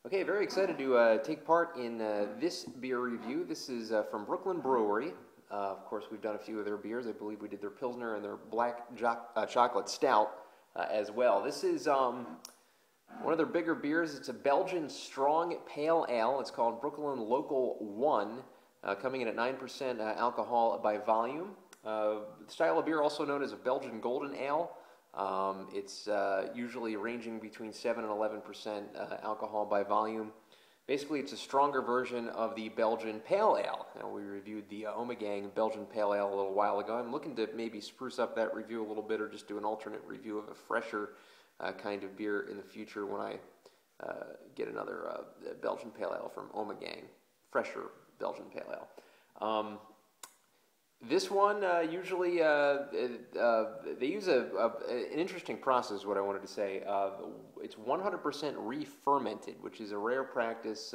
Okay, very excited to take part in this beer review. This is from Brookyn Brewery. Of course, we've done a few of their beers. I believe we did their Pilsner and their black chocolate stout as well. This is one of their bigger beers. It's a Belgian strong pale ale. It's called Brookyn Local 1, coming in at 9% alcohol by volume. The style of beer also known as a Belgian golden ale. It's usually ranging between 7 and 11% alcohol by volume. Basically, it's a stronger version of the Belgian Pale Ale. Now, we reviewed the Ommegang Belgian Pale Ale a little while ago. I'm looking to maybe spruce up that review a little bit or just do an alternate review of a fresher kind of beer in the future when I get another Belgian Pale Ale from Ommegang, fresher Belgian Pale Ale. This one, usually, they use an interesting process, what I wanted to say. It's 100% re-fermented, which is a rare practice,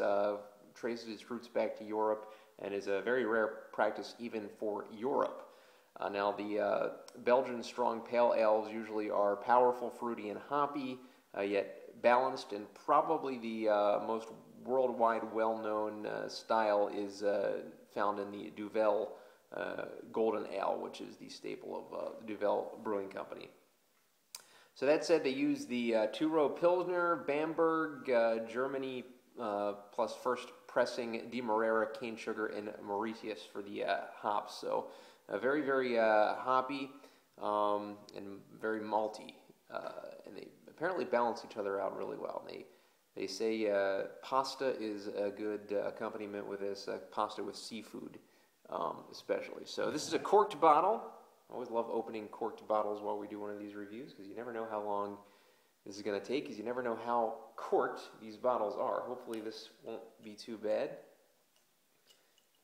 traces its roots back to Europe, and is a very rare practice even for Europe. Now, the Belgian strong pale ales usually are powerful, fruity, and hoppy, yet balanced, and probably the most worldwide well-known style is found in the Duvel Golden Ale, which is the staple of the Duvel Brewing Company. So that said, they use the two-row Pilsner, Bamberg, Germany, plus first pressing Demerara, cane sugar, and Mauritius for the hops. So very, very hoppy and very malty. And they apparently balance each other out really well. They say pasta is a good accompaniment with this, pasta with seafood. Especially. So this is a corked bottle. I always love opening corked bottles while we do one of these reviews because you never know how long this is going to take, because you never know how corked these bottles are. Hopefully this won't be too bad.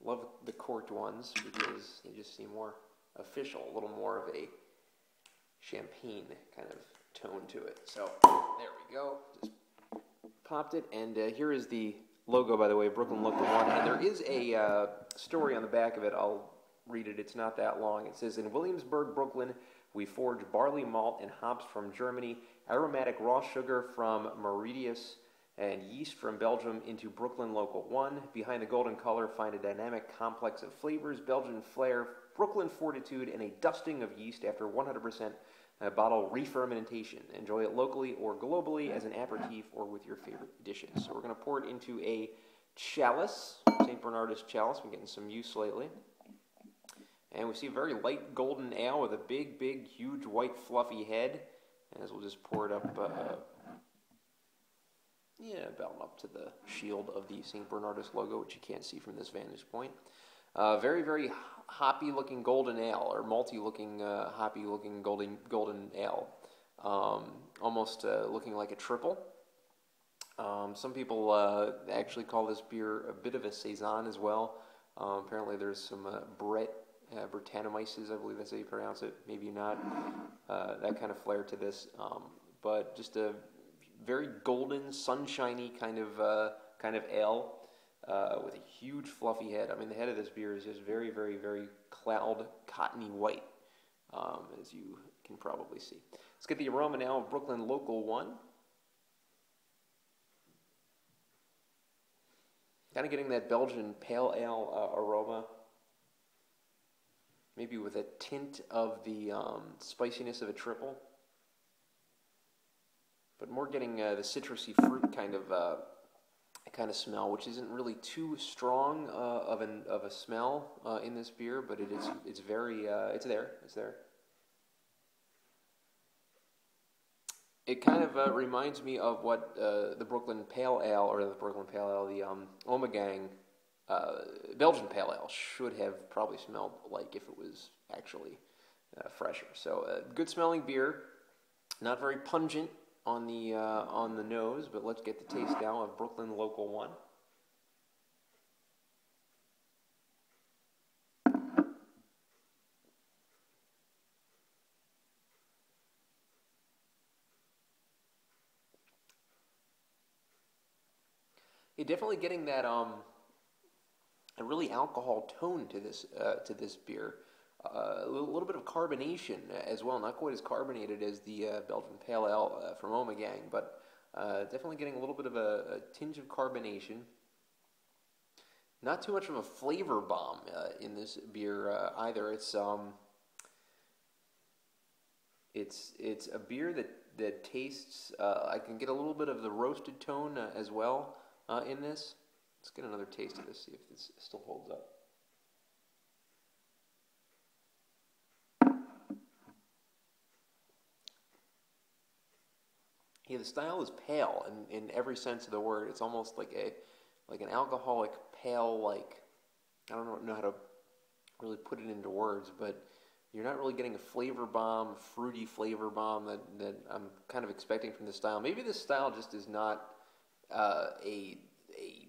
Love the corked ones because they just seem more official, a little more of a champagne kind of tone to it. So there we go. Just popped it, and here is the logo, by the way, Brookyn Local 1, and there is a story on the back of it. I'll read it. It's not that long. It says, in Williamsburg, Brooklyn, we forge barley malt and hops from Germany, aromatic raw sugar from Mauritius, and yeast from Belgium into Brookyn Local 1. Behind the golden color, find a dynamic complex of flavors, Belgian flair, Brooklyn fortitude, and a dusting of yeast after 100% bottle re-fermentation. Enjoy it locally or globally as an aperitif or with your favorite dishes. So we're going to pour it into a chalice, St. Bernardus chalice. We're getting some use lately. And we see a very light golden ale with a big, big, huge, white, fluffy head. As we'll just pour it up, about up to the shield of the St. Bernardus logo, which you can't see from this vantage point. Very, very hoppy-looking golden ale, or malty-looking, hoppy-looking golden ale. Almost looking like a triple. Some people actually call this beer a bit of a saison as well. Apparently there's some Brettanomyces, I believe that's how you pronounce it, maybe not, that kind of flair to this. But just a very golden, sunshiny kind of ale. With a huge fluffy head. I mean, the head of this beer is just very, very, very cloud, cottony white, as you can probably see. Let's get the aroma now of Brookyn Local 1. Kind of getting that Belgian Pale Ale aroma, maybe with a tint of the spiciness of a triple, but more getting the citrusy fruit kind of smell, which isn't really too strong of a smell in this beer, but it's very it's there. It kind of reminds me of what the Brookyn Pale Ale, or the Brookyn Pale Ale, the Ommegang Belgian Pale Ale should have probably smelled like if it was actually fresher. So good smelling beer, not very pungent on the nose, but let's get the taste now of Brookyn Local 1. You're definitely getting that a really alcohol tone to this beer. A little bit of carbonation as well, not quite as carbonated as the Belgian Pale Ale from Ommegang, but Definitely getting a little bit of a tinge of carbonation. Not too much of a flavor bomb in this beer either. It's a beer that tastes. I can get a little bit of the roasted tone as well in this. Let's get another taste of this. See if this still holds up. Yeah, the style is pale in every sense of the word. It's almost like an alcoholic pale, like, I don't know how to really put it into words, but you're not really getting a flavor bomb, fruity flavor bomb that I'm kind of expecting from this style. Maybe this style just is not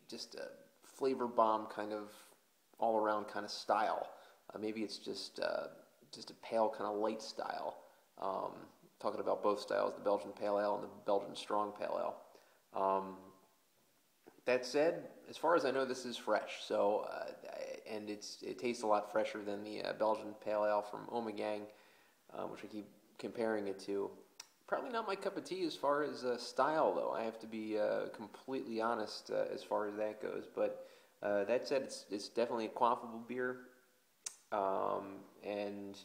just a flavor bomb kind of all around kind of style. Maybe it's just a pale kind of light style. Talking about both styles, the Belgian Pale Ale and the Belgian Strong Pale Ale. That said, as far as I know, this is fresh. So, and it tastes a lot fresher than the Belgian Pale Ale from Ommegang, which I keep comparing it to. Probably not my cup of tea as far as style, though. I have to be completely honest as far as that goes. But that said, it's definitely a quaffable beer, and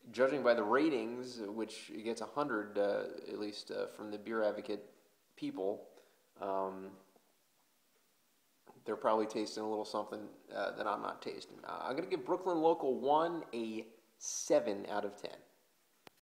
judging by the ratings, which it gets 100 at least from the Beer Advocate people, they're probably tasting a little something that I'm not tasting. I'm going to give Brooklyn Local 1 a 7 out of 10.